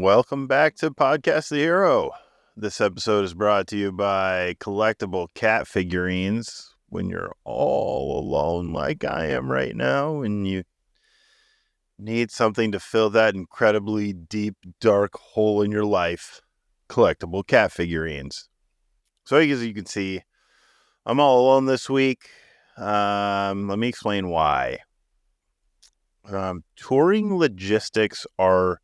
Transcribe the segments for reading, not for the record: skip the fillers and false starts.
welcome back to Podcast the Hero. This episode is brought to you by collectible cat figurines. When you're all alone like I am right now and you need something to fill that incredibly deep, dark hole in your life, collectible cat figurines. So as you can see, I'm all alone this week. Let me explain why. Touring logistics are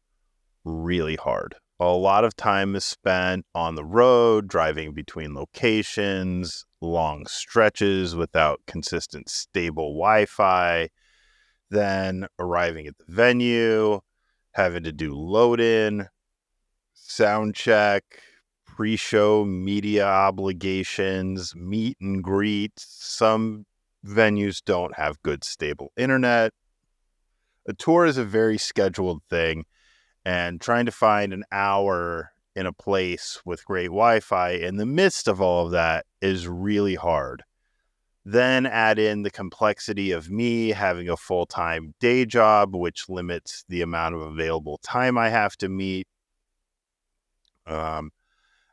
really hard. A lot of time is spent on the road, driving between locations, long stretches without consistent, stable Wi-Fi, then arriving at the venue, having to do load-in, sound check, pre-show media obligations, meet and greet. Some venues don't have good, stable internet. A tour is a very scheduled thing. And trying to find an hour in a place with great Wi-Fi in the midst of all of that is really hard. Then add in the complexity of me having a full-time day job, which limits the amount of available time I have to meet. And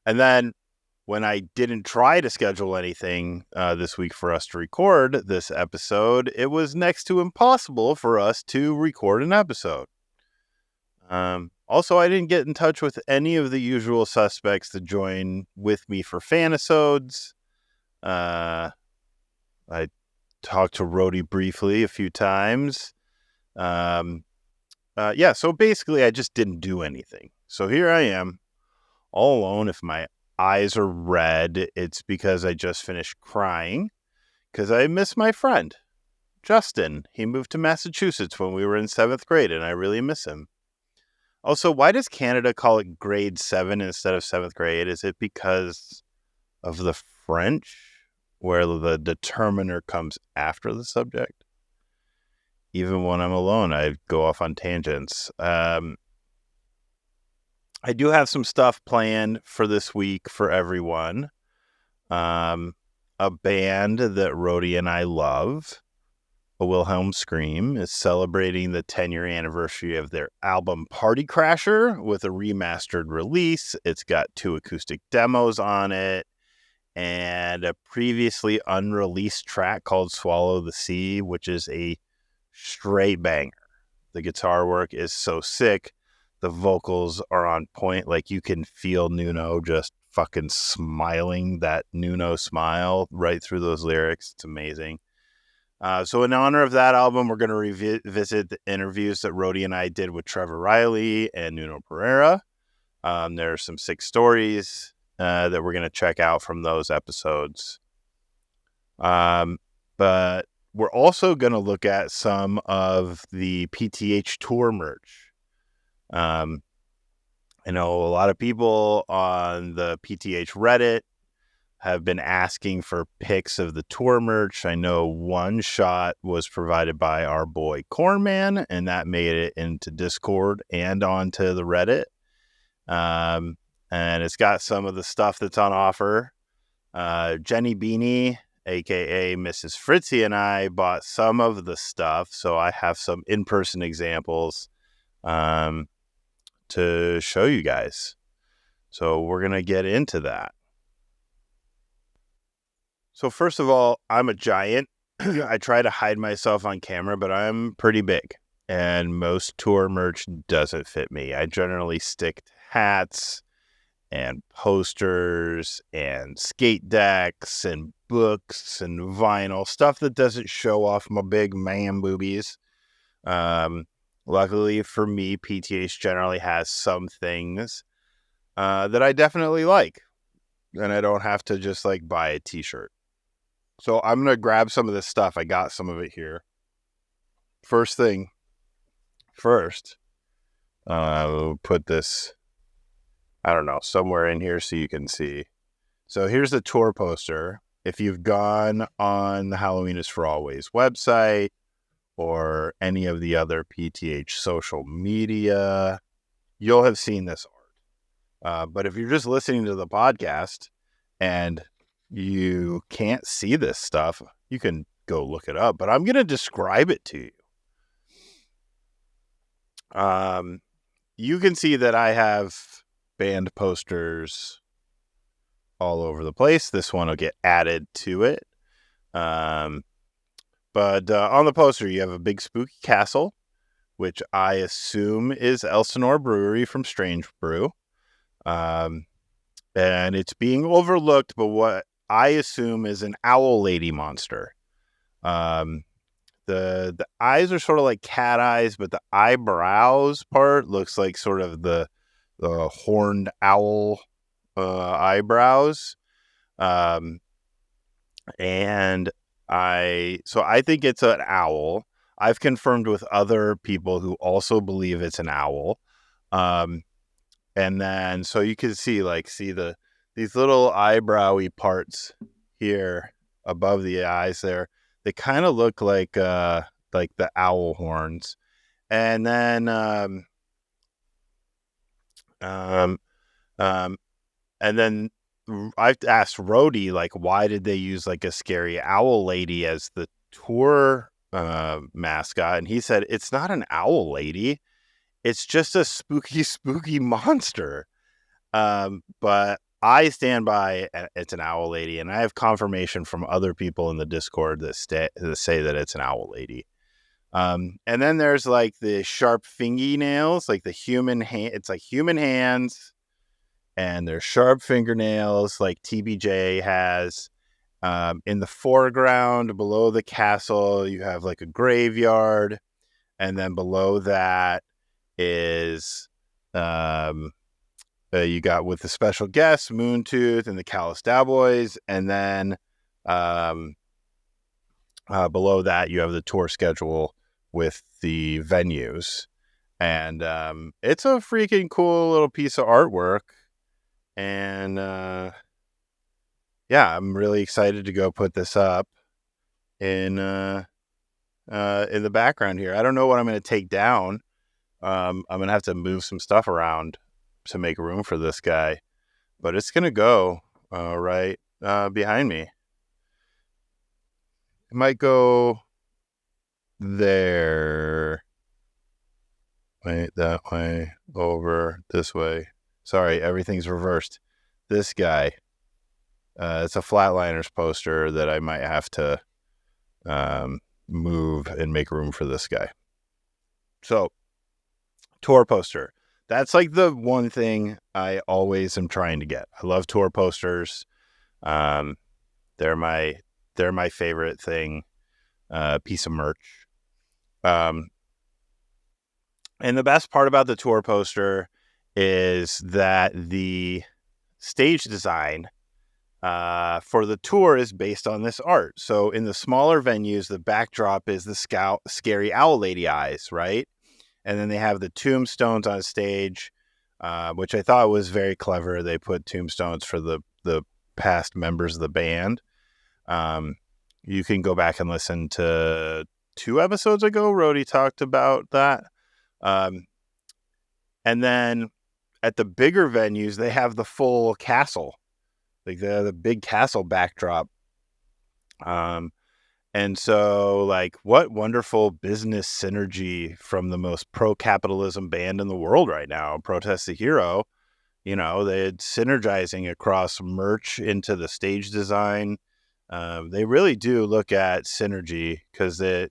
then when I didn't try to schedule anything this week for us to record this episode, it was next to impossible for us to record an episode. Also, I didn't get in touch with any of the usual suspects to join with me for fanisodes. I talked to Rody briefly a few times. So basically I just didn't do anything. So here I am, all alone. If my eyes are red, it's because I just finished crying because I miss my friend, Justin. He moved to Massachusetts when we were in 7th grade, and I really miss him. Also, why does Canada call it grade 7 instead of 7th grade? Is it because of the French, where the determiner comes after the subject? Even when I'm alone, I go off on tangents. I do have some stuff planned for this week for everyone. A band that Rody and I love, A Wilhelm Scream, is celebrating the 10-year anniversary of their album Party Crasher with a remastered release. It's got 2 acoustic demos on it and a previously unreleased track called Swallow the Sea, which is a straight banger. The guitar work is so sick. The vocals are on point. Like, you can feel Nuno just fucking smiling, that Nuno smile right through those lyrics. It's amazing. So in honor of that album, we're going to revisit the interviews that Rody and I did with Trevor Riley and Nuno Pereira. There are some 6 stories that we're going to check out from those episodes. But we're also going to look at some of the PTH tour merch. I know a lot of people on the PTH Reddit have been asking for pics of the tour merch. I know one shot was provided by our boy Cornman, and that made it into Discord and onto the Reddit. And it's got some of the stuff that's on offer. Jenny Beanie, aka Mrs. Fritzy, and I bought some of the stuff, so I have some in-person examples to show you guys. So we're going to get into that. So first of all, I'm a giant. I try to hide myself on camera, but I'm pretty big. And most tour merch doesn't fit me. I generally stick to hats and posters and skate decks and books and vinyl. Stuff that doesn't show off my big man boobies. Luckily for me, PTH generally has some things that I definitely like. And I don't have to just buy a t-shirt. So I'm going to grab some of this stuff. I got some of it here. First thing first, we'll put this, I don't know, somewhere in here so you can see. So here's the tour poster. If you've gone on the Aloneliness for Always website or any of the other PTH social media, you'll have seen this art. But if you're just listening to the podcast and you can't see this stuff, you can go look it up, but I'm going to describe it to you. you can see that I have band posters all over the place. This one will get added to it. But on the poster, you have a big spooky castle, which I assume is Elsinore Brewery from Strange Brew. And it's being overlooked, but what I assume is an owl lady monster. The eyes are sort of like cat eyes, but the eyebrows part looks like sort of the horned owl eyebrows. And I think it's an owl. I've confirmed with other people who also believe it's an owl. And then so you can see these little eyebrowy parts here above the eyes there. They kind of look like the owl horns. And then and then I've asked Rody, like, why did they use like a scary owl lady as the tour mascot? And he said, it's not an owl lady. It's just a spooky monster. But I stand by it's an owl lady, and I have confirmation from other people in the Discord that say that it's an owl lady. And then there's like the sharp fingernails, like the human hand. It's like human hands, and there's sharp fingernails, like TBJ has. In the foreground, below the castle, you have like a graveyard, and then below that is you got with the special guests, Moontooth and the Callous Cowboys, and then below that you have the tour schedule with the venues, and it's a freaking cool little piece of artwork, and yeah, I'm really excited to go put this up in the background here. I don't know what I'm going to take down. I'm going to have to move some stuff around to make room for this guy, but it's going to go right behind me. It might go there. Wait, that way, over, this way. Sorry, everything's reversed. This guy. It's a Flatliners poster that I might have to move and make room for this guy. So, tour poster. That's like the one thing I always am trying to get. I love tour posters. They're my favorite thing, piece of merch. And the best part about the tour poster is that the stage design for the tour is based on this art. So in the smaller venues, the backdrop is the scary owl lady eyes, right? And then they have the tombstones on stage, which I thought was very clever. They put tombstones for the past members of the band. You can go back and listen to 2 episodes ago. Rody talked about that. And then at the bigger venues, they have the full castle, like the big castle backdrop. And so, like, what wonderful business synergy from the most pro-capitalism band in the world right now, Protest the Hero. You know, they're synergizing across merch into the stage design. They really do look at synergy because they're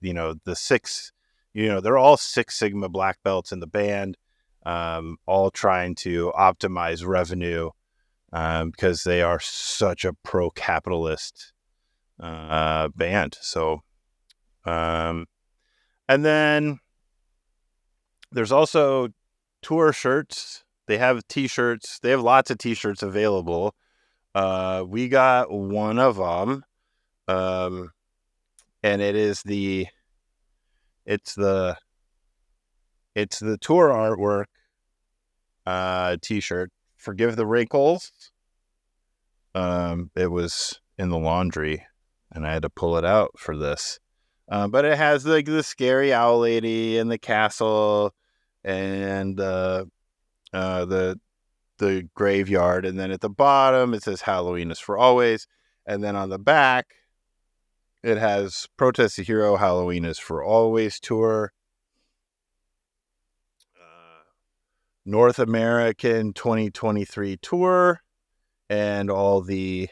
all Six Sigma black belts in the band, all trying to optimize revenue because they are such a pro-capitalist band. So, and then there's also tour shirts. They have T-shirts. They have lots of T-shirts available. We got one of them, and it's the tour artwork T-shirt. Forgive the wrinkles. It was in the laundry, and I had to pull it out for this. But it has like the scary owl lady and the castle and the graveyard, and then at the bottom it says Halloween is for always, and then on the back it has Protest the Hero Halloween is for always tour. North American 2023 tour and all the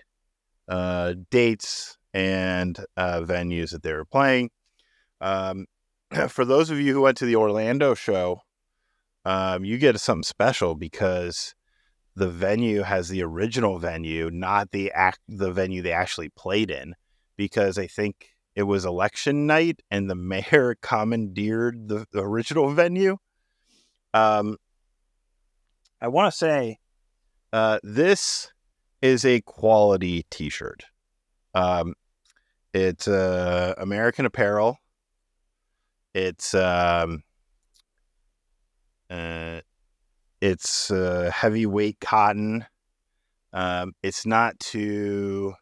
dates and venues that they were playing. For those of you who went to the Orlando show, you get something special because the venue has the original venue, not the venue they actually played in, because I think it was election night and the mayor commandeered the original venue. I want to say this is a quality t-shirt. It's American Apparel. It's heavyweight cotton. It's not too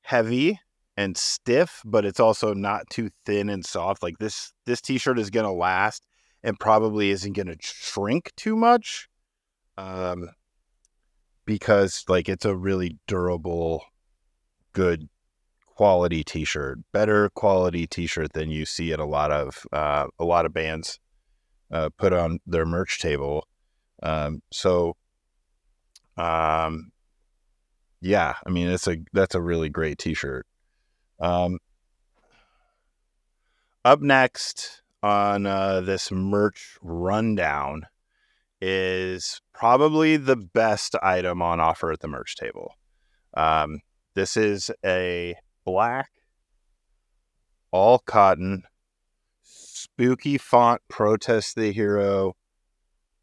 heavy and stiff, but it's also not too thin and soft. Like this t-shirt is gonna last and probably isn't gonna shrink too much, because like it's a really durable, good quality t-shirt, better quality t-shirt than you see at a lot of bands put on their merch table. Yeah, I mean, that's a really great t-shirt. Up next on this merch rundown is probably the best item on offer at the merch table. This is a black, all cotton, spooky font Protest the Hero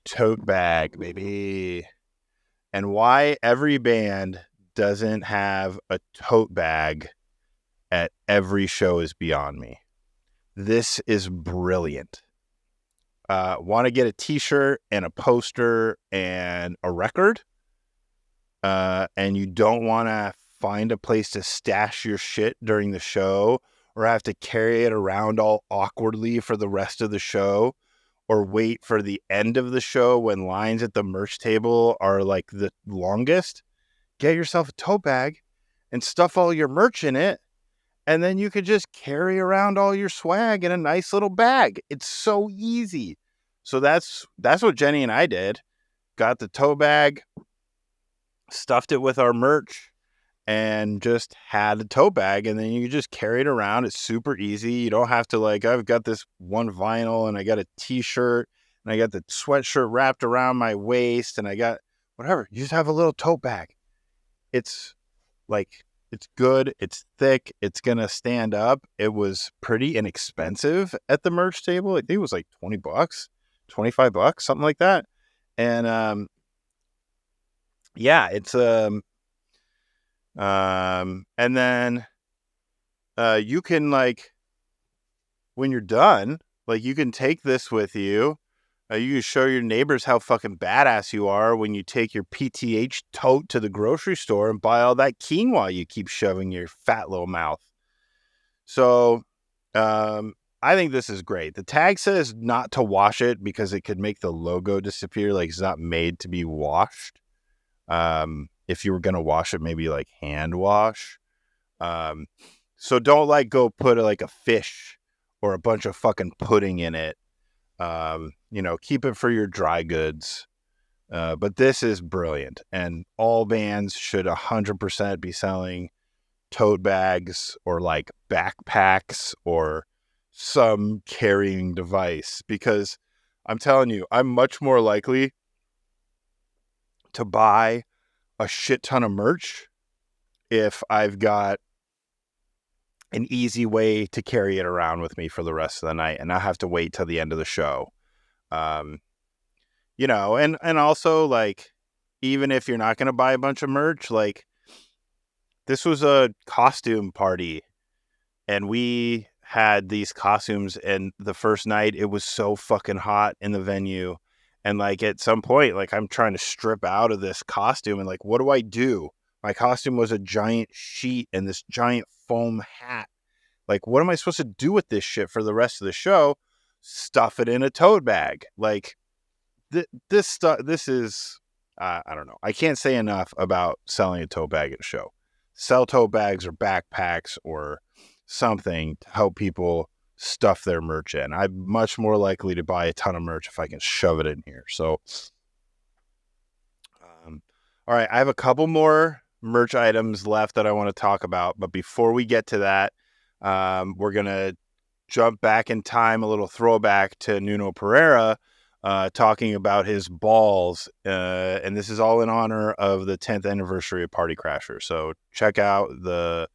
tote bag, baby. And why every band doesn't have a tote bag at every show is beyond me. This is brilliant. Want to get a t-shirt and a poster and a record, and you don't want to find a place to stash your shit during the show or have to carry it around all awkwardly for the rest of the show, or wait for the end of the show when lines at the merch table are like the longest. Get yourself a tote bag and stuff all your merch in it, and then you could just carry around all your swag in a nice little bag. It's so easy. So that's what Jenny and I did. Got the tote bag, stuffed it with our merch, and just had a tote bag, and then you just carry it around. It's super easy. You don't have to like, I've got this one vinyl and I got a t-shirt and I got the sweatshirt wrapped around my waist and I got whatever. You just have a little tote bag. It's like, it's good. It's thick. It's going to stand up. It was pretty inexpensive at the merch table. I think it was like $20, $25, something like that. And, yeah, it's, and then you can, like, when you're done, like, you can take this with you. You can show your neighbors how fucking badass you are when you take your PTH tote to the grocery store and buy all that quinoa you keep shoving your fat little mouth. So I think this is great. The tag says not to wash it because it could make the logo disappear. Like, it's not made to be washed. If you were going to wash it, maybe like hand wash. So don't like go put like a fish or a bunch of fucking pudding in it. Keep it for your dry goods. But this is brilliant, and all bands should 100% be selling tote bags or like backpacks or some carrying device, because I'm telling you, I'm much more likely to buy a shit ton of merch if I've got an easy way to carry it around with me for the rest of the night and not have to wait till the end of the show. And also, like, even if you're not going to buy a bunch of merch, like, this was a costume party and we had these costumes, and the first night it was so fucking hot in the venue. And like at some point, like, I'm trying to strip out of this costume and like, what do I do? My costume was a giant sheet and this giant foam hat. Like, what am I supposed to do with this shit for the rest of the show? Stuff it in a tote bag. Like, this stuff, this is, I don't know. I can't say enough about selling a tote bag at a show. Sell tote bags or backpacks or something to help people stuff their merch in. I'm much more likely to buy a ton of merch if I can shove it in here. So, all right, I have a couple more merch items left that I want to talk about. But before we get to that, we're going to jump back in time, a little throwback to Nuno Pereira, talking about his balls. And this is all in honor of the 10th anniversary of Party Crasher. So check out the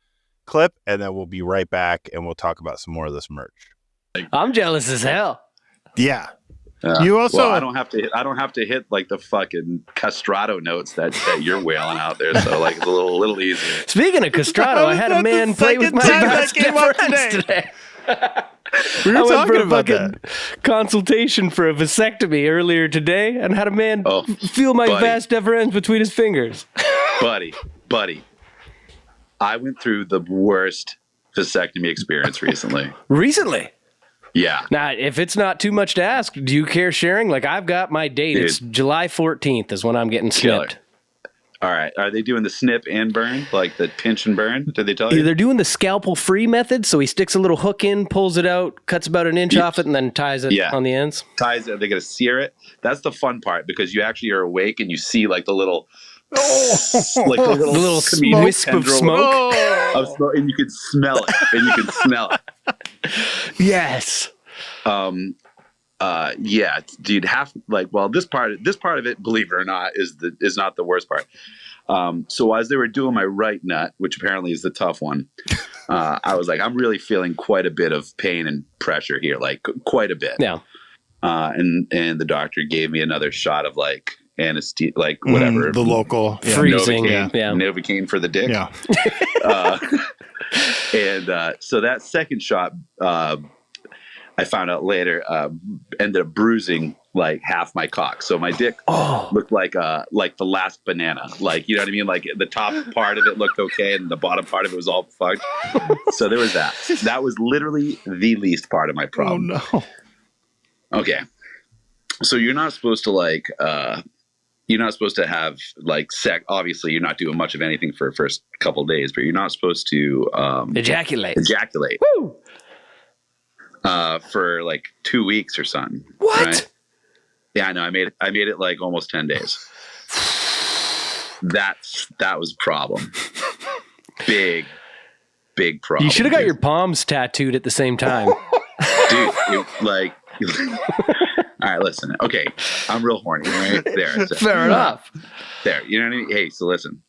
clip, and then we'll be right back, and we'll talk about some more of this merch. I'm jealous as hell. Yeah. You also, well, I don't have to hit like the fucking castrato notes that you're wailing out there. So like it's a little easier. Speaking of castrato, I had a man play with my best friends today. We were talking about that consultation for a vasectomy earlier today, and had a man feel my vas deferens between his fingers. buddy, I went through the worst vasectomy experience recently. Recently? Yeah. Now, if it's not too much to ask, do you care sharing? Like, I've got my date. Dude, it's July 14th is when I'm getting snipped. All right. Are they doing the snip and burn? Like the pinch and burn? Did they tell you? They're doing the scalpel-free method. So he sticks a little hook in, pulls it out, cuts about an inch off it, and then ties it on the ends. Ties it. They're going to sear it. That's the fun part, because you actually are awake and you see like the little... like a little wisp of smoke. And you can smell it. Yes. Yeah, dude. This part of it, believe it or not, is not the worst part. So as they were doing my right nut, which apparently is the tough one, I was like, I'm really feeling quite a bit of pain and pressure here, like quite a bit. Yeah. And the doctor gave me another shot of like anesthesia, like whatever, the local freezing, Novocaine for the dick. Yeah. So that second shot, I found out later, ended up bruising like half my cock. So my dick looked like the last banana. Like, you know what I mean? Like the top part of it looked okay, and the bottom part of it was all fucked. So there was that. That was literally the least part of my problem. Oh no. Okay. So you're not supposed to have like sex. Obviously, you're not doing much of anything for the first couple of days, but you're not supposed to ejaculate. Woo! For like 2 weeks or something. What? Right? Yeah, I know. I made it like almost 10 days. That was a problem. Big problem. You should have got your palms tattooed at the same time. Dude, all right, listen. Okay, I'm real horny, right? There. Fair enough. There, you know what I mean? Hey, so listen.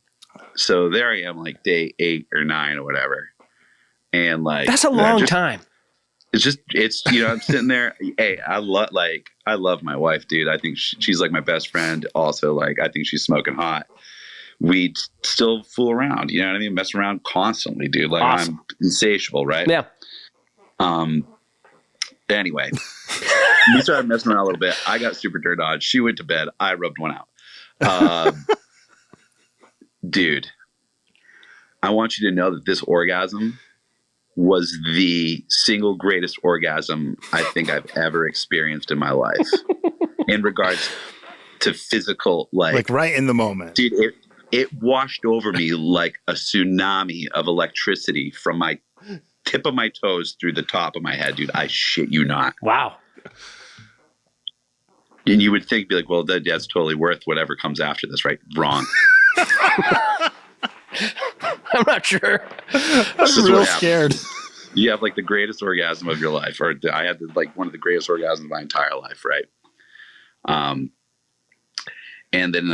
So there I am, like day 8 or 9 or whatever. And like... That's a long time. It's I'm sitting there. Hey, I love my wife, dude. I think she's like my best friend. Also, like, I think she's smoking hot. We still fool around, you know what I mean? Mess around constantly, dude. Like, awesome. I'm insatiable, right? Yeah. Anyway, we started messing around a little bit. I got super turned on. She went to bed. I rubbed one out. Dude, I want you to know that this orgasm was the single greatest orgasm I think I've ever experienced in my life. In regards to physical, like right in the moment. Dude, it washed over me like a tsunami of electricity from my tip of my toes through the top of my head, dude. I shit you not. Wow. And you would think, be like, well, that's totally worth whatever comes after this, right? Wrong. I'm not sure. I'm real scared. You have like the greatest orgasm of your life, or I had like one of the greatest orgasms of my entire life, right? And then,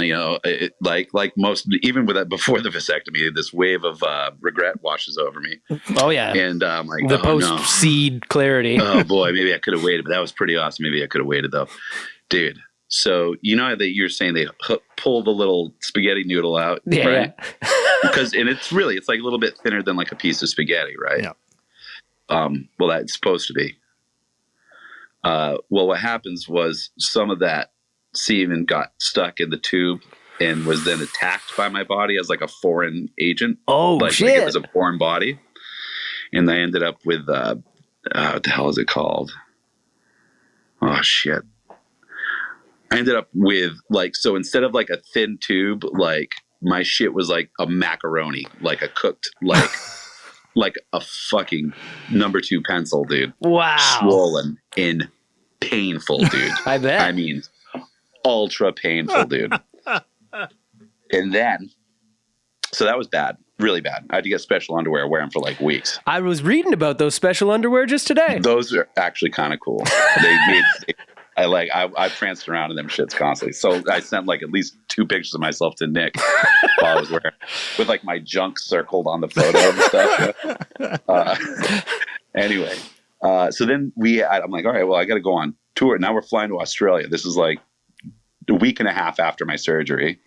like most, even with that, before the vasectomy, this wave of regret washes over me. Oh yeah. And I'm like, the post-seed clarity. Oh boy, maybe I could have waited, but that was pretty awesome. Maybe I could have waited though, dude. So you know that you're saying they pull the little spaghetti noodle out, right? Yeah. Because it's like a little bit thinner than like a piece of spaghetti, right? Yeah. Well, that's supposed to be. Well, what happens was some of that semen got stuck in the tube and was then attacked by my body as like a foreign agent. Oh, shit. Like it was a foreign body. And I ended up with, what the hell is it called? Oh, shit. I ended up with so instead of like a thin tube, like my shit was like a macaroni, like a cooked, like like a fucking number 2 pencil, dude. Wow. Swollen and painful, dude. I bet. I mean, ultra painful, dude. And then, so that was bad, really bad. I had to get special underwear, wear them for like weeks. I was reading about those special underwear just today. Those are actually kind of cool. I pranced around in them shits constantly. So I sent like at least 2 pictures of myself to Nick while I was wearing, with like my junk circled on the photo and stuff. Anyway, so then I'm like, all right, well, I got to go on tour. Now we're flying to Australia. This is like a week and a half after my surgery.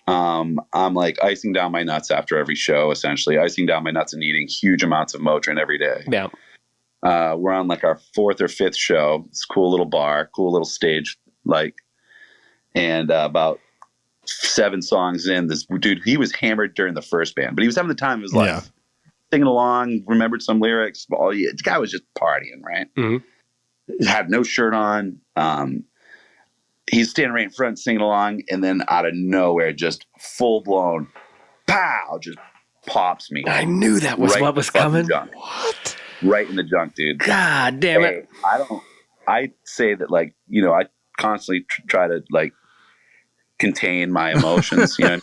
I'm like icing down my nuts after every show, essentially icing down my nuts and eating huge amounts of Motrin every day. Yeah. We're on like our 4th or 5th show. It's a cool little bar, cool little stage, and about 7 songs in, this dude, he was hammered during the first band, but he was having the time of his life, singing along, remembered some lyrics. The guy was just partying, right? Mm-hmm. Had no shirt on. He's standing right in front, singing along, and then out of nowhere, just full blown, pow, just pops me. I knew that was what was coming. What? Right in the junk, dude. God damn it. I say that, like, you know, I constantly try to like contain my emotions. You know,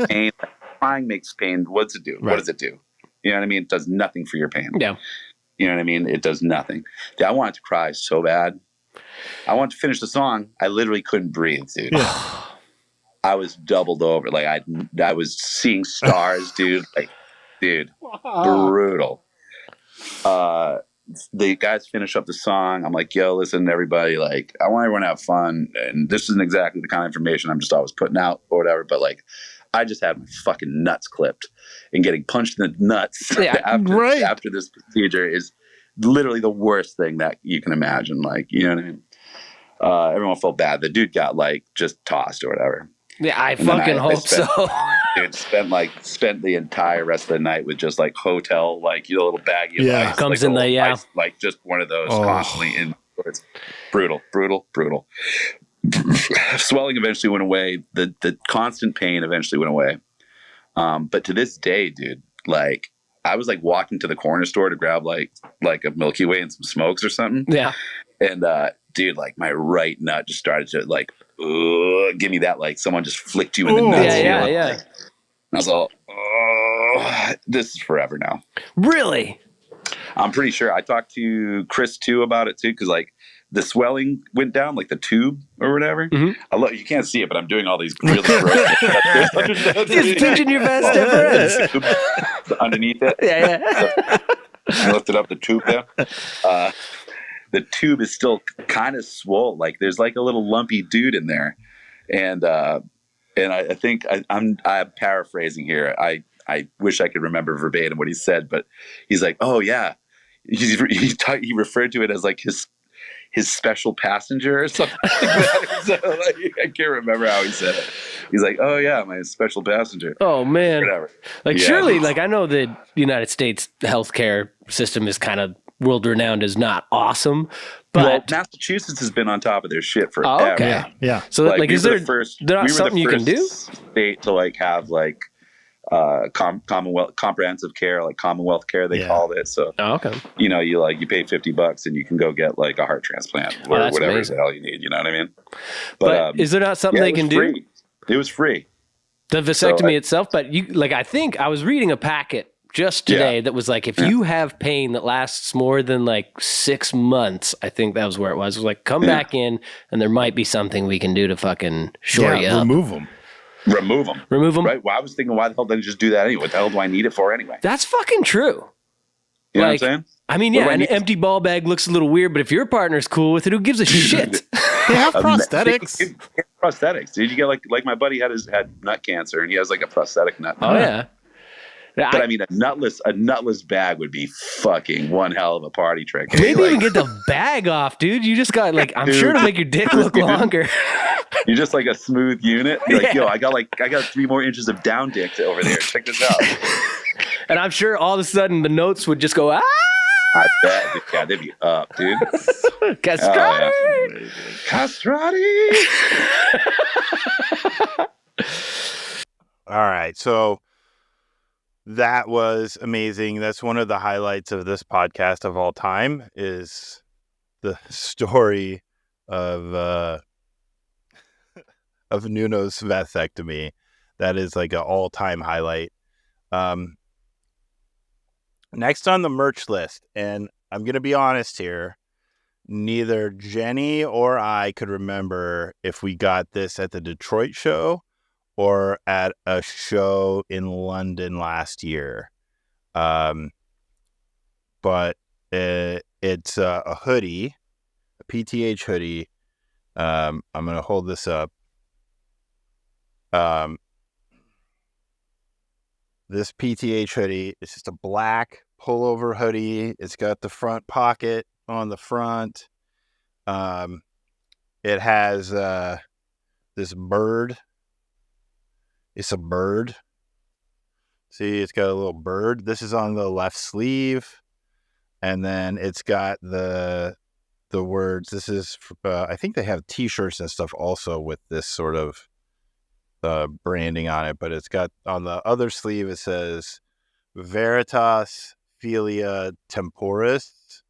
pain, crying makes pain. What's it do? Right. What does it do? You know what I mean? It does nothing for your pain. Yeah. You know what I mean? It does nothing. Dude, I wanted to cry so bad. I wanted to finish the song. I literally couldn't breathe, dude. Yeah. I was doubled over. Like I was seeing stars, dude. Like, dude, brutal. The guys finish up the song. I'm like, yo, listen, everybody, like, I want everyone to have fun. And this isn't exactly the kind of information I'm just always putting out or whatever, but like, I just had my fucking nuts clipped, and getting punched in the nuts after this procedure is literally the worst thing that you can imagine. Like, you know what I mean? Everyone felt bad. The dude got like just tossed or whatever. Yeah, I fucking hope so. Dude, spent the entire rest of the night with just like hotel, like, you know, little baggie of ice, comes like in the ice, like just one of those constantly in. It's brutal. Swelling eventually went away. The constant pain eventually went away. But to this day, dude, like, I was like walking to the corner store to grab like a Milky Way and some smokes or something. Yeah. And dude, like my right nut just started to like give me that, like someone just flicked you in the nuts. Yeah. Like, I was all, this is forever now. Really? I'm pretty sure. I talked to Chris too about it too, because like the swelling went down, like the tube or whatever. Mm-hmm. You can't see it, but I'm doing all these really gross. Just pinching your vast difference underneath it. Yeah. I lifted up the tube there. The tube is still kind of swole. Like there's like a little lumpy dude in there, and I think I'm paraphrasing here. I wish I could remember verbatim what he said, but he's like, oh yeah, he referred to it as like his special passenger or something like that. So, like, I can't remember how he said it. He's like, oh yeah, my special passenger. Oh man. Whatever. Like surely, like I know the United States healthcare system is kind of world renowned as not awesome, but Massachusetts has been on top of their shit forever. Oh, okay. Yeah. So like is there not something you can do? State to like have like Commonwealth comprehensive care, like Commonwealth care they called it. So okay. You know, you pay $50 and you can go get like a heart transplant or whatever the hell you need. You know what I mean? But is there not something they can do? It was free. The vasectomy itself, but you like I think I was reading a packet just today that was like, if you have pain that lasts more than like 6 months, I think that was where it was. It was like, come back in and there might be something we can do to fucking shore you up. Remove them. Right. Well, I was thinking, why the hell didn't you just do that anyway? What the hell do I need it for anyway? That's fucking true. You know what I'm saying? I mean, an empty ball bag looks a little weird, but if your partner's cool with it, who gives a shit? They have prosthetics. Prosthetics. Did you get like my buddy had nut cancer and he has like a prosthetic nut? Oh yeah. But I mean, a nutless bag would be fucking one hell of a party trick. Maybe even get the bag off, dude. You just got like, I'm sure to make your dick look longer. You're just like a smooth unit. You're like, yo, I got 3 more inches of down dick over there. Check this out. And I'm sure all of a sudden the notes would just go, ah! I bet. Yeah, they'd be up, dude. Castrati! Oh, yeah. Castrati! All right. So that was amazing. That's one of the highlights of this podcast of all time is the story of Nuno's vasectomy. That is like an all-time highlight. Next on the merch list, and I'm going to be honest here, neither Jenny or I could remember if we got this at the Detroit show or at a show in London last year. But it's a hoodie, a PTH hoodie. I'm going to hold this up. This PTH hoodie is just a black pullover hoodie. It's got the front pocket on the front. It has this bird. It's a bird. See, it's got a little bird. This is on the left sleeve. And then it's got the words. This is, I think they have T-shirts and stuff also with this sort of branding on it. But it's got on the other sleeve, it says Veritas Filia Temporis,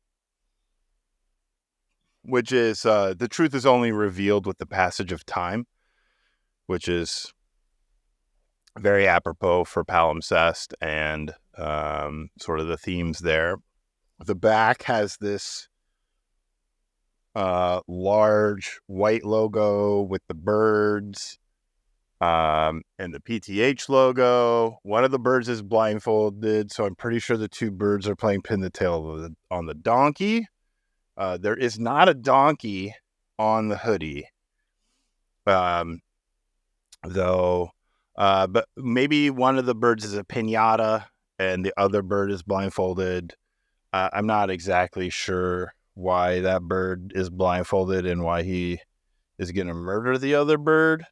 which is the truth is only revealed with the passage of time, which is very apropos for palimpsest and sort of the themes there. The back has this large white logo with the birds and the PTH logo. One of the birds is blindfolded, so I'm pretty sure the two birds are playing pin the tail on the donkey. There is not a donkey on the hoodie, though. But maybe one of the birds is a piñata and the other bird is blindfolded. I'm not exactly sure why that bird is blindfolded and why he is going to murder the other bird.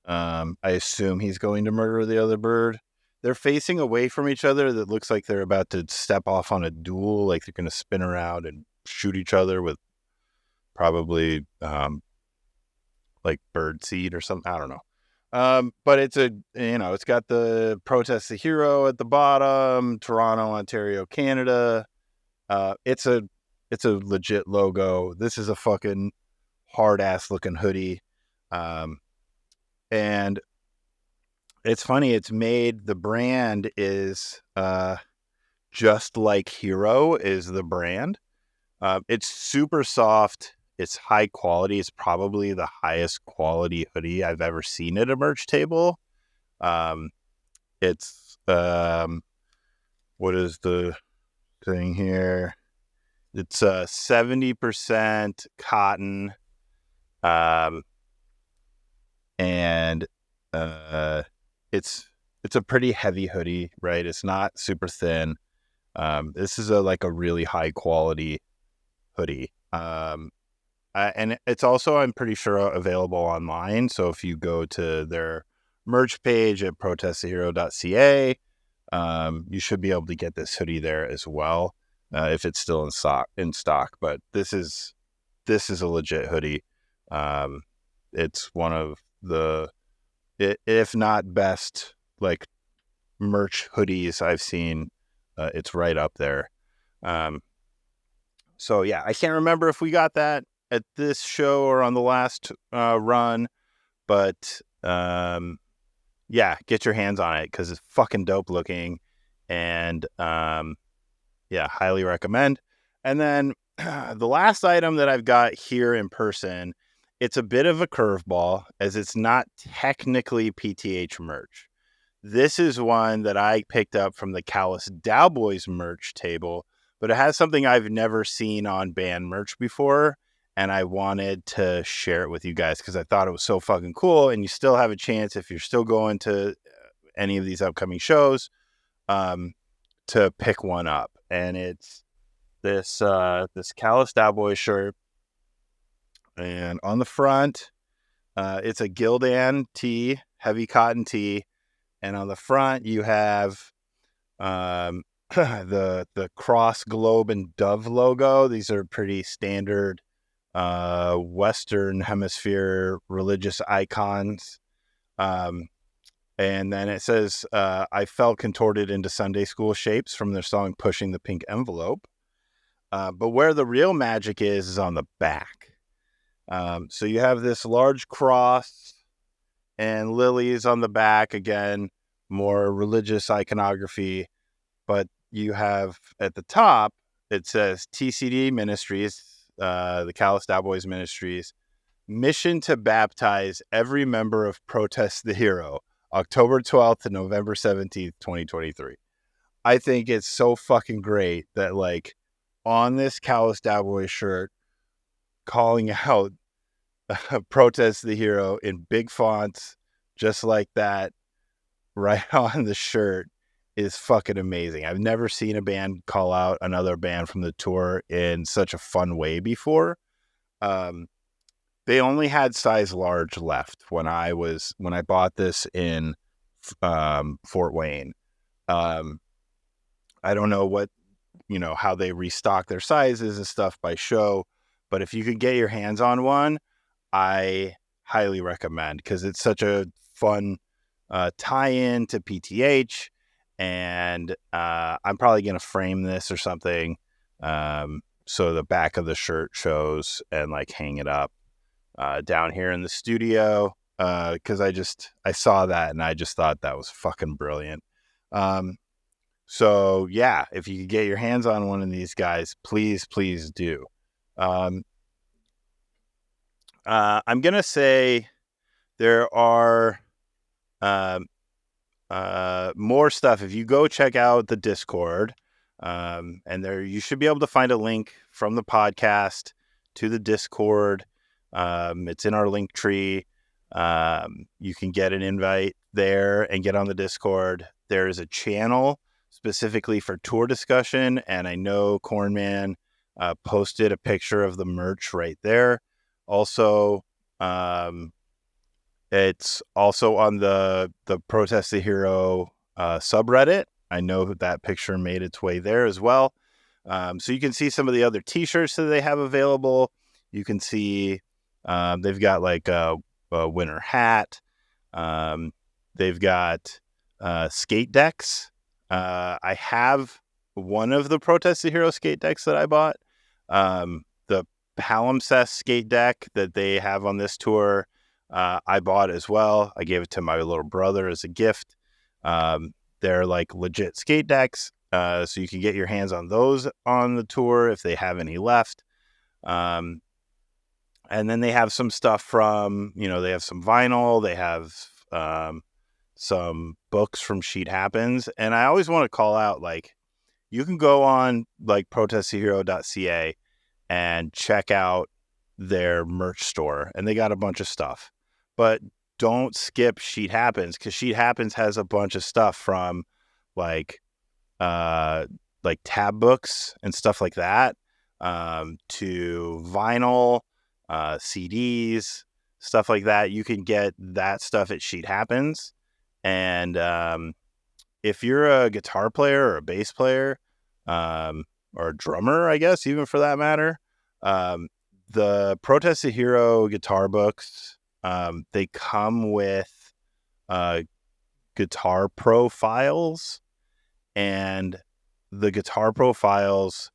I assume he's going to murder the other bird. They're facing away from each other. That looks like they're about to step off on a duel, like they're going to spin around and shoot each other with probably like bird seed or something. I don't know. But it's it's got the Protest the Hero at the bottom, Toronto, Ontario, Canada. It's a legit logo. This is a fucking hard ass looking hoodie. And it's funny, it's made, the brand is, Just Like Hero is the brand. It's super soft. It's high quality. It's probably the highest quality hoodie I've ever seen at a merch table. It's, what is the thing here? It's 70% cotton. And it's a pretty heavy hoodie, right? It's not super thin. This is a really high quality hoodie. And it's also, I'm pretty sure, available online. So if you go to their merch page at protestthehero.ca, you should be able to get this hoodie there as well, if it's still in stock. But this is a legit hoodie. It's one of the, if not best, merch hoodies I've seen. It's right up there. So yeah, I can't remember if we got that at this show or on the last run, but yeah, get your hands on it because it's fucking dope looking, and yeah, highly recommend. And then the last item that I've got here in person, it's a bit of a curveball as it's not technically PTH merch. This is one that I picked up from the Callous Cowboys merch table, but it has something I've never seen on band merch before, and I wanted to share it with you guys because I thought it was so fucking cool. And you still have a chance, if you're still going to any of these upcoming shows, to pick one up. And it's this Callous Cowboys shirt, and on the front, it's a Gildan tee, heavy cotton tee. And on the front, you have the cross, globe, and dove logo. These are pretty standard Western Hemisphere religious icons. And then it says, I fell contorted into Sunday school shapes from their song Pushing the Pink Envelope. But where the real magic is on the back. So you have this large cross and lilies on the back. Again, more religious iconography. But you have at the top, it says TCD Ministries, the Calloused Boys Ministries, mission to baptize every member of Protest the Hero, October 12th to November 17th, 2023. I think it's so fucking great that, like, on this Calloused Boys shirt, calling out Protest the Hero in big fonts, just like that, right on the shirt, is fucking amazing. I've never seen a band call out another band from the tour in such a fun way before. They only had size large left when I bought this in Fort Wayne. I don't know how they restock their sizes and stuff by show, but if you could get your hands on one, I highly recommend, because it's such a fun tie-in to PTH, and I'm probably going to frame this or something, so the back of the shirt shows, and like hang it up down here in the studio, because I saw that and I just thought that was fucking brilliant. So yeah, if you could get your hands on one of these guys, please do. I'm gonna say there are more stuff. If you go check out the Discord, and there you should be able to find a link from the podcast to the Discord. It's in our link tree. You can get an invite there and get on the Discord. There is a channel specifically for tour discussion, and I know Cornman posted a picture of the merch right there. Also, it's also on the Protest the Hero subreddit. I know that picture made its way there as well. So you can see some of the other T-shirts that they have available. You can see they've got like a winter hat. They've got skate decks. I have one of the Protest the Hero skate decks that I bought. The Palimpsest skate deck that they have on this tour, I bought as well. I gave it to my little brother as a gift. They're like legit skate decks. So you can get your hands on those on the tour if they have any left. And then they have some stuff from, they have some vinyl. They have some books from Sheet Happens. And I always want to call out, like, you can go on like protestthehero.ca and check out their merch store. And they got a bunch of stuff. But don't skip Sheet Happens, because Sheet Happens has a bunch of stuff from like tab books and stuff like that, to vinyl, CDs, stuff like that. You can get that stuff at Sheet Happens. And if you're a guitar player or a bass player, or a drummer, I guess, even for that matter, the Protest the Hero guitar books, they come with guitar profiles, and the guitar profiles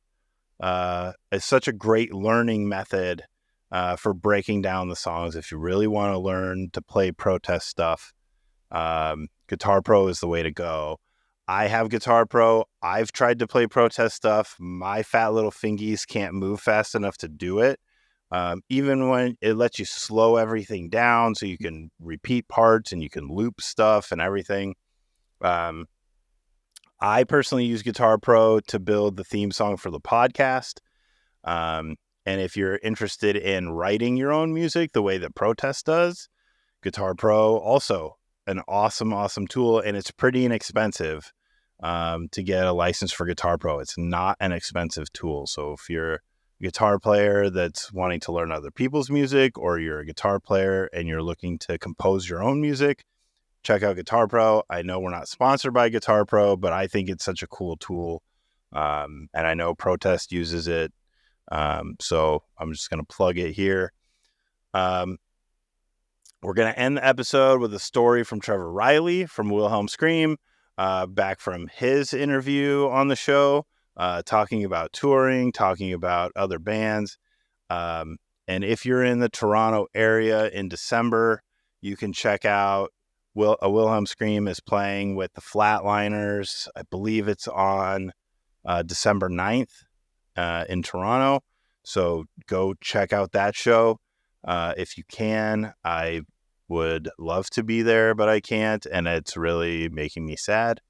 is such a great learning method for breaking down the songs. If you really want to learn to play protest stuff, Guitar Pro is the way to go. I have Guitar Pro. I've tried to play protest stuff. My fat little fingies can't move fast enough to do it. Even when it lets you slow everything down so you can repeat parts and you can loop stuff and everything. I personally use Guitar Pro to build the theme song for the podcast. And if you're interested in writing your own music the way that Protest does, Guitar Pro also an awesome tool, and it's pretty inexpensive to get a license for Guitar Pro. It's not an expensive tool. So if you're a guitar player that's wanting to learn other people's music, or you're a guitar player and you're looking to compose your own music, check out Guitar Pro. I know we're not sponsored by Guitar Pro, but I think it's such a cool tool. And I know Protest uses it. So I'm just going to plug it here. We're going to end the episode with a story from Trevor Riley from Wilhelm Scream, back from his interview on the show, talking about touring, talking about other bands. And if you're in the Toronto area in December, you can check out Wilhelm Scream is playing with the Flatliners. I believe it's on December 9th in Toronto. So go check out that show if you can. I would love to be there, but I can't, and it's really making me sad.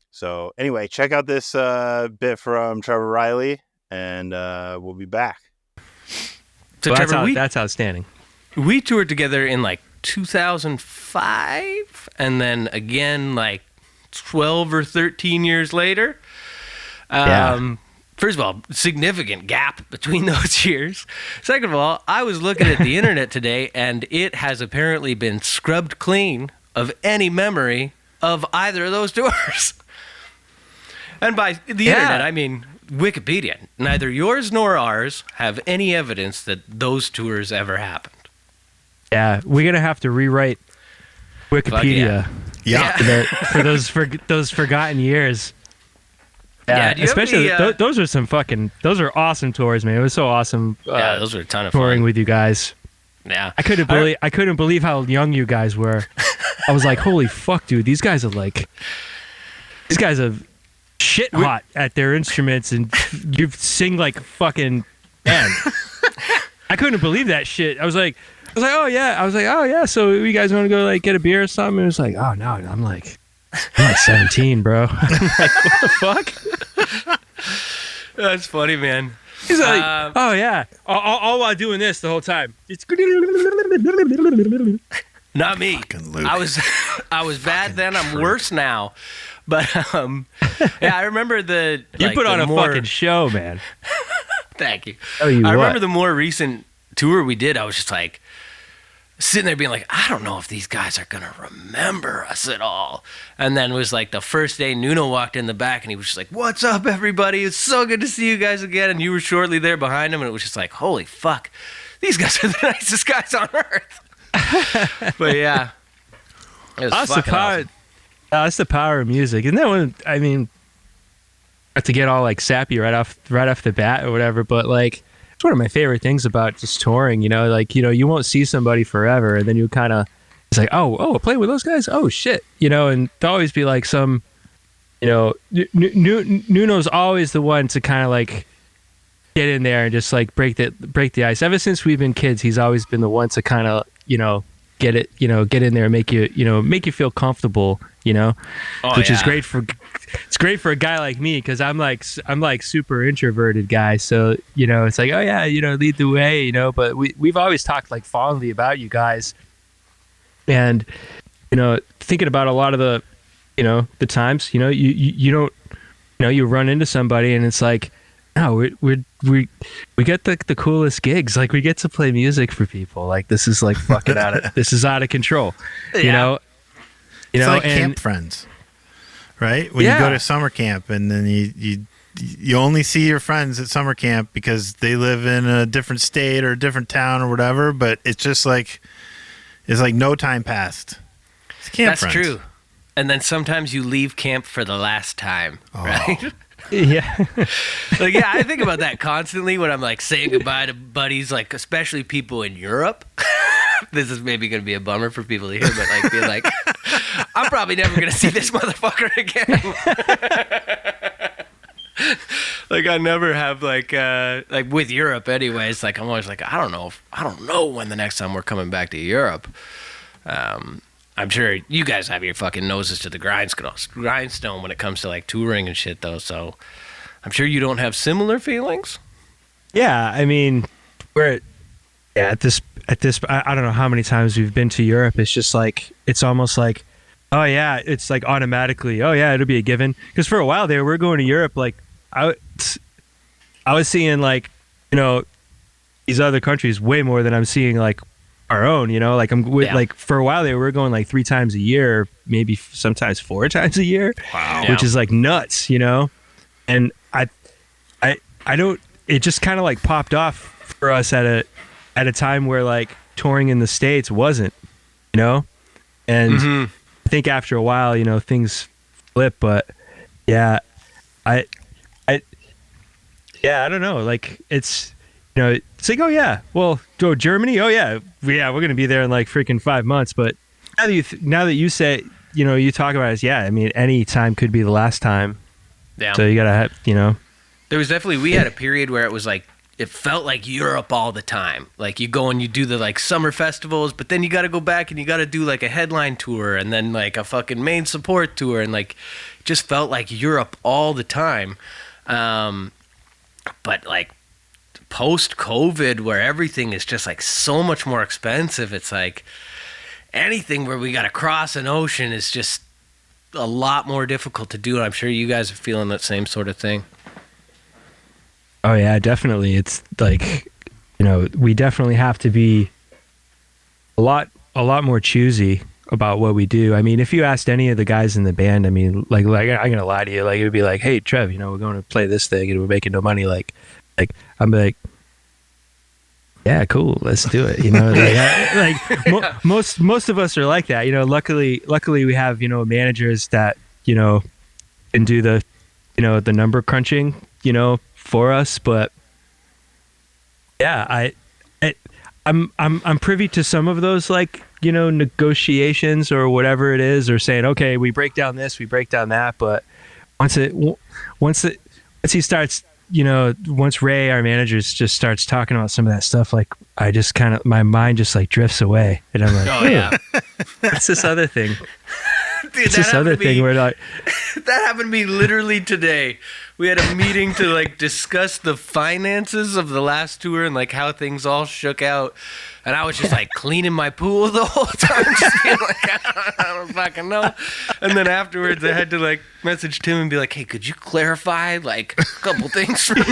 So anyway, check out this bit from Trevor Riley, and we'll be back. So well, Trevor, that's outstanding. We toured together in like 2005, and then again like 12 or 13 years later. First of all, significant gap between those years. Second of all, I was looking at the internet today, and it has apparently been scrubbed clean of any memory of either of those tours. And by the internet, I mean Wikipedia. Neither yours nor ours have any evidence that those tours ever happened. Yeah, we're going to have to rewrite Wikipedia for those forgotten years. Yeah, especially those are awesome tours, man. It was so awesome. Those were a ton of touring fun with you guys. Yeah, I couldn't believe how young you guys were. I was like, holy fuck, dude, these guys are shit hot at their instruments, and you sing like fucking man. I couldn't believe that shit. I was like, oh yeah. So you guys want to go like get a beer or something? And it was like, oh no, I'm like 17, bro. I'm like, what the fuck? That's funny, man. He's like, oh yeah, all while doing this the whole time. It's not me. I was bad then. I'm worse now. But I remember you put on a fucking show, man. Thank you. I remember the more recent tour we did. I was just like sitting there being like, I don't know if these guys are gonna remember us at all. And then it was like the first day Nuno walked in the back, and he was just like, "What's up, everybody? It's so good to see you guys again." And you were shortly there behind him, and it was just like, holy fuck, these guys are the nicest guys on earth. But yeah, it was fucking awesome. That's the power of music. And that one, I mean, not to get all like sappy right off the bat or whatever, but like it's one of my favorite things about just touring, like, you won't see somebody forever, and then you kind of, it's like, oh, play with those guys? Oh shit. And to always be like some, Nuno's always the one to kind of like get in there and just like break the ice. Ever since we've been kids, he's always been the one to kind of, get in there and make you feel comfortable, which is great for a guy like me, because I'm like super introverted guy. So, it's like, oh yeah, lead the way, but we've always talked like fondly about you guys, and, thinking about a lot of the, the times, you don't, you run into somebody and it's like, no, we get the coolest gigs. Like, we get to play music for people. Like, this is like fucking this is out of control. You know, it's like camp friends, right? When you go to summer camp, and then you only see your friends at summer camp because they live in a different state or a different town or whatever. But it's just like no time passed. It's camp friends. That's true. And then sometimes you leave camp for the last time, right? Yeah. Like, yeah, I think about that constantly when I'm like saying goodbye to buddies, like especially people in Europe. This is maybe going to be a bummer for people to hear, but like, be like, I'm probably never going to see this motherfucker again. Like, I never have like with Europe anyways. Like, I'm always like, I don't know when the next time we're coming back to Europe. I'm sure you guys have your fucking noses to the grindstone when it comes to like touring and shit, though. So I'm sure you don't have similar feelings. Yeah, I mean, at this. I don't know how many times we've been to Europe. It's just like, it's almost like, oh yeah, it's like automatically, oh yeah, it'll be a given. Because for a while there, we're going to Europe. Like I was seeing like, these other countries way more than I'm seeing like our own, like like for a while there, we're going like 3 times a year, maybe sometimes 4 times a year. Wow. Which is like nuts, and I don't, it just kind of like popped off for us at a time where like touring in the States wasn't, you know? And I think after a while, you know, things flip, but yeah, I don't know. Like it's, you know, it's like, oh yeah, well, go Germany. Oh yeah, we're going to be there in like freaking 5 months. But now that you say, you know, you talk about it, yeah, I mean, any time could be the last time. Yeah. So you gotta have, you know. There was definitely, we had a period where it was like, it felt like Europe all the time. Like you go and you do the like summer festivals, but then you got to go back and you got to do like a headline tour and then like a fucking main support tour. And like, it just felt like Europe all the time. But like post COVID where everything is just like so much more expensive. It's like anything where we got to cross an ocean is just a lot more difficult to do. And I'm sure you guys are feeling that same sort of thing. Oh yeah, definitely. It's like, you know, we definitely have to be a lot more choosy about what we do. I mean, if you asked any of the guys in the band, I mean, like I'm gonna lie to you, like it would be like, hey Trev, you know, we're going to play this thing and we're making no money. Like I'm like, yeah, cool, let's do it. You know, most of us are like that. You know, luckily we have, you know, managers that, you know, can do the, you know, the number crunching, you know, for us. But yeah, I'm privy to some of those, like, you know, negotiations or whatever it is, or saying, okay, we break down this, we break down that. But once he starts, you know, once Ray, our manager, just starts talking about some of that stuff, like I just kind of, my mind just like drifts away, and I'm like, oh yeah, what's this other thing? Dude, it's this other thing where like that happened to me literally today. We had a meeting to like discuss the finances of the last tour and like how things all shook out. And I was just like cleaning my pool the whole time, just being like, I don't fucking know. And then afterwards, I had to like message Tim and be like, hey, could you clarify like a couple things for me?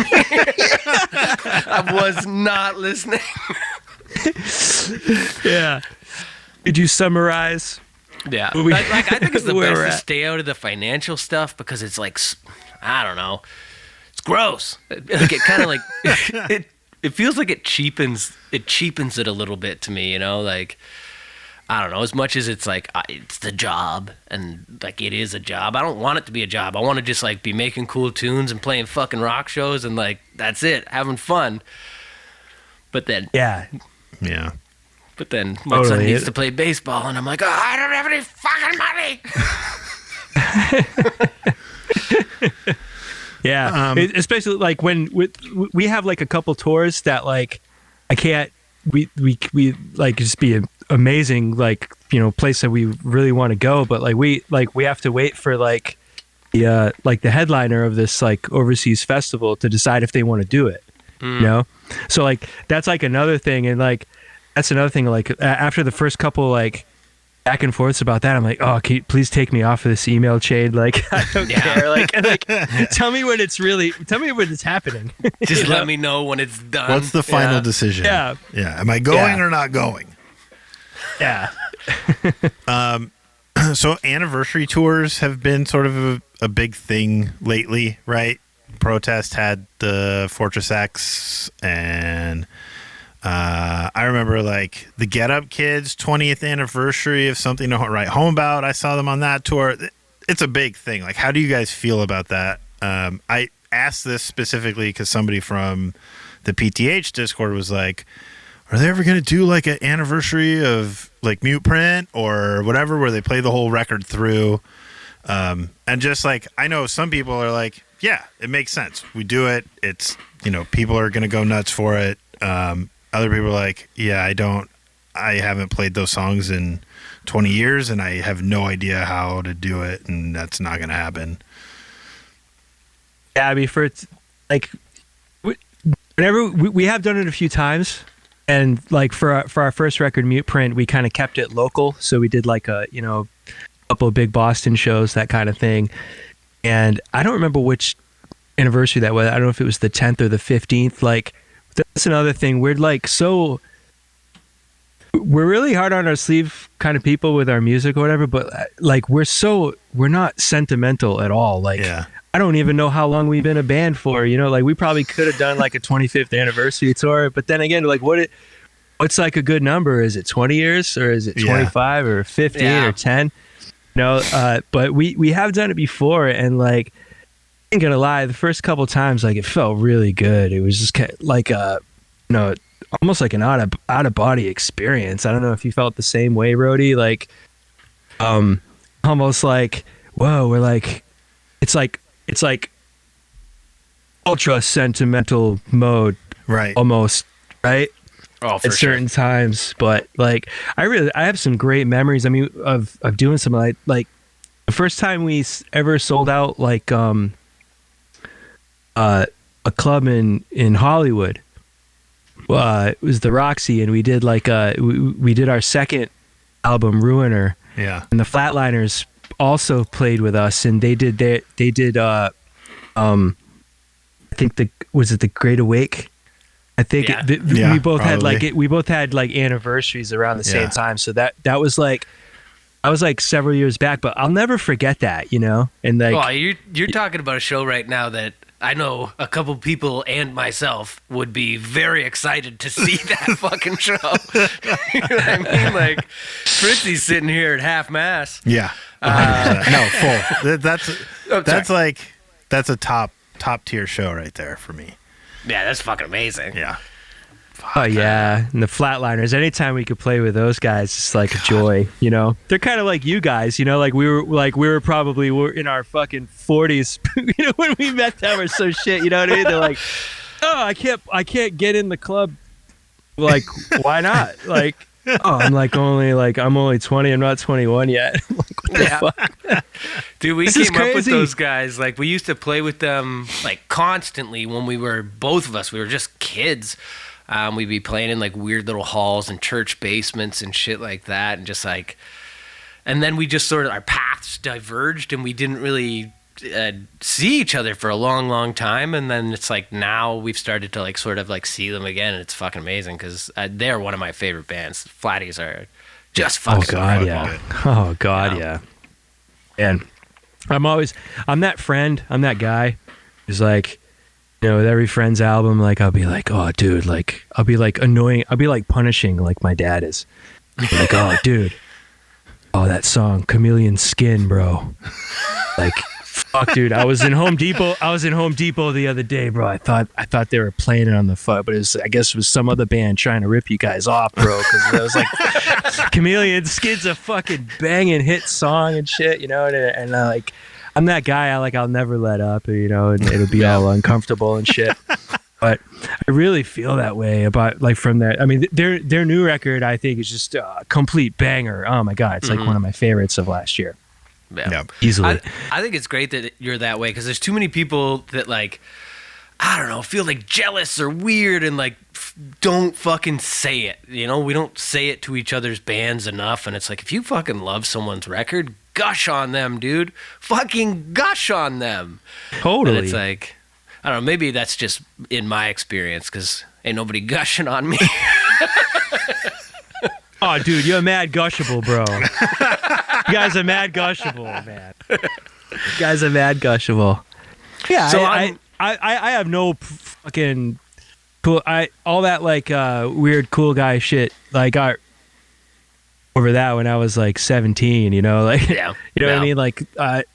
I was not listening. Yeah. Could you summarize? Yeah. I think it's the best to stay out of the financial stuff because it's like, I don't know. It's gross. Like it kind of like it feels like it cheapens it a little bit to me, you know, like I don't know, as much as it's like it's the job and like it is a job. I don't want it to be a job. I want to just like be making cool tunes and playing fucking rock shows and like that's it, having fun. But then But then my son needs to play baseball, and I'm like, oh, I don't have any fucking money. Yeah, especially like when we have like a couple tours that like I can't. We like just be an amazing like, you know, place that we really want to go, but like we have to wait for like the headliner of this like overseas festival to decide if they want to do it. You know, so like that's like another thing, and like. That's another thing, like, after the first couple, like, back and forths about that, I'm like, oh, can you please take me off of this email chain? Like, I don't care. Like, tell me when it's happening. Just let me know when it's done. What's the final decision? Yeah. Yeah. Am I going or not going? Yeah. So anniversary tours have been sort of a big thing lately, right? Protest had the Fortress X, and... I remember like the Get Up Kids 20th anniversary of Something to Write Home About. I saw them on that tour. It's a big thing. Like, how do you guys feel about that? I asked this specifically because somebody from the PTH Discord was like, are they ever going to do like an anniversary of like Mute Print or whatever, where they play the whole record through? And just like, I know some people are like, yeah, it makes sense. We do it. It's, you know, people are going to go nuts for it. Other people are like, yeah, I haven't played those songs in 20 years and I have no idea how to do it, and that's not going to happen. Yeah, I mean, whenever we have done it a few times, and like for our first record, Mute Print, we kind of kept it local. So we did like a, you know, couple of big Boston shows, that kind of thing. And I don't remember which anniversary that was. I don't know if it was the 10th or the 15th. Like, that's another thing. We're really hard on our sleeve kind of people with our music or whatever, but like we're not sentimental at all. Like, yeah. I don't even know how long we've been a band for, you know, like we probably could have done like a 25th anniversary tour, but then again, like what what's like a good number? Is it 20 years or is it 25 or 15 or 10? But we have done it before, and like, I ain't gonna lie, the first couple times, like, it felt really good. It was just kind of like almost like an out of body experience. I don't know if you felt the same way, Rody. Like, almost like, whoa, we're like, it's like ultra sentimental mode, right? Almost, right? Oh, for at certain times, but like I have some great memories. I mean, of doing something like the first time we ever sold out like a club in Hollywood. It was the Roxy, and we did like we did our second album, Ruiner. Yeah, and the Flatliners also played with us, and they did I think was it the Great Awake? I think we both probably had like anniversaries around the same time. So that was like, I was like several years back, but I'll never forget that, you know? And like, well, you're talking about a show right now that I know a couple people and myself would be very excited to see that fucking show. You know what I mean? Like, Fritzy's sitting here at half mast. Yeah. No, full. That's a top tier show right there for me. Yeah, that's fucking amazing. Yeah. Oh yeah, and the Flatliners. Anytime we could play with those guys, it's like a joy. You know, they're kind of like you guys. You know, like we were probably in our fucking 40s. You know, when we met them, or so shit. You know what I mean? They're like, oh, I can't get in the club. Like, why not? Like, oh, I'm only 20. I'm not 21 yet. I'm like, what the fuck? Dude, we came up with those guys. Like, we used to play with them like constantly when we were both of us. We were just kids. We'd be playing in like weird little halls and church basements and shit like that, and just like, and then we just sort of, our paths diverged, and we didn't really see each other for a long time. And then it's like now we've started to like sort of like see them again, and it's fucking amazing because they're one of my favorite bands. Flatties are just fucking. Oh god, yeah. And I'm that friend, I'm that guy who's like, you know, with every Friends album, like I'll be like, oh dude, like I'll be like annoying, I'll be like punishing like my dad is. Like, oh dude, oh that song Chameleon Skin, bro. Like, fuck dude, I was in Home Depot the other day, bro. I thought they were playing it on the foot, but I guess it was some other band trying to rip you guys off, bro, because it was like Chameleon Skin's a fucking banging hit song and shit, you know, and like, I'm that guy. I'll never let up, you know, and it'll be all uncomfortable and shit. But I really feel that way about like from that. I mean, their new record, I think, is just a complete banger. Oh my god, it's like one of my favorites of last year. Yeah, easily. I think it's great that you're that way because there's too many people that like, I don't know, feel like jealous or weird and like don't fucking say it. You know, we don't say it to each other's bands enough, and it's like if you fucking love someone's record, gush on them, dude. Fucking gush on them. Totally. And it's like, I don't know, maybe that's just in my experience because ain't nobody gushing on me. Oh, dude, you're mad gushable, bro. You guys are mad gushable, man. You guys are mad gushable. Yeah, so I have no fucking cool. All that like weird cool guy shit. Like I over that when I was like 17. You know, like you know what I mean. Like I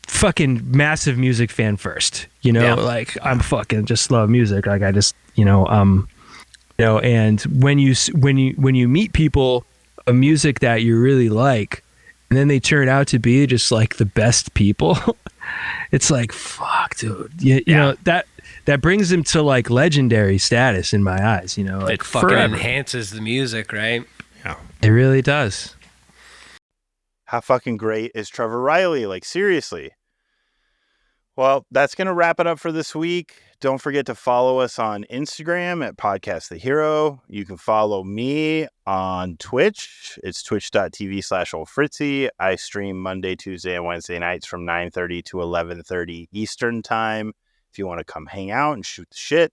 fucking massive music fan first. You know, like I'm fucking just love music. Like I just you know, and when you meet people of music that you really like, and then they turn out to be just like the best people, it's like, fuck, dude. You know, that brings them to like legendary status in my eyes, you know, like it fucking forever. Enhances the music, right? Yeah. It really does. How fucking great is Trevor Riley? Like, seriously. Well, that's going to wrap it up for this week. Don't forget to follow us on Instagram at Podcast The Hero. You can follow me on Twitch. It's twitch.tv/oldfritzy. I stream Monday, Tuesday, and Wednesday nights from 9:30 to 11:30 Eastern time. If you want to come hang out and shoot the shit.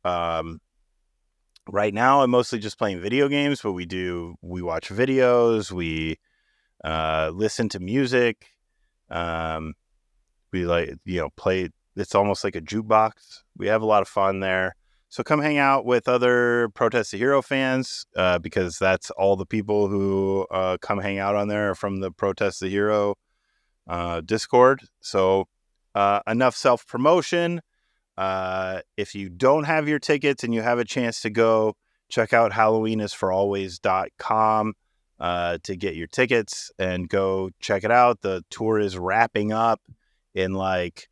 Right now, I'm mostly just playing video games, but we watch videos. We listen to music. We like, you know, play. It's almost like a jukebox. We have a lot of fun there. So come hang out with other Protest the Hero fans, because that's all the people who come hang out on there are from the Protest the Hero Discord. So enough self-promotion. If you don't have your tickets and you have a chance to go, check out HalloweenIsForAlways.com to get your tickets and go check it out. The tour is wrapping up in like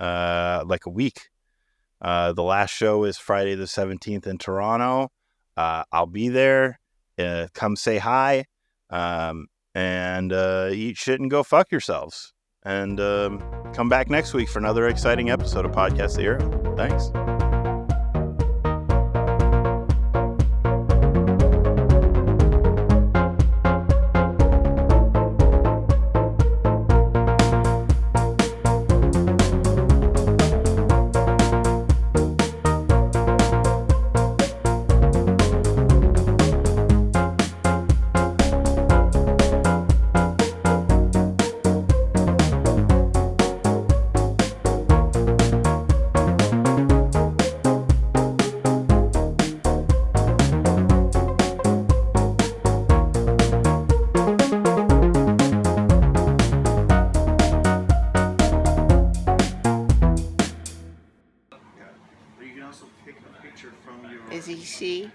a week. The last show is Friday the 17th in Toronto. I'll be there. Come say hi, and eat shit and go fuck yourselves. And come back next week for another exciting episode of Podcast the Hero. Thanks. Is he she?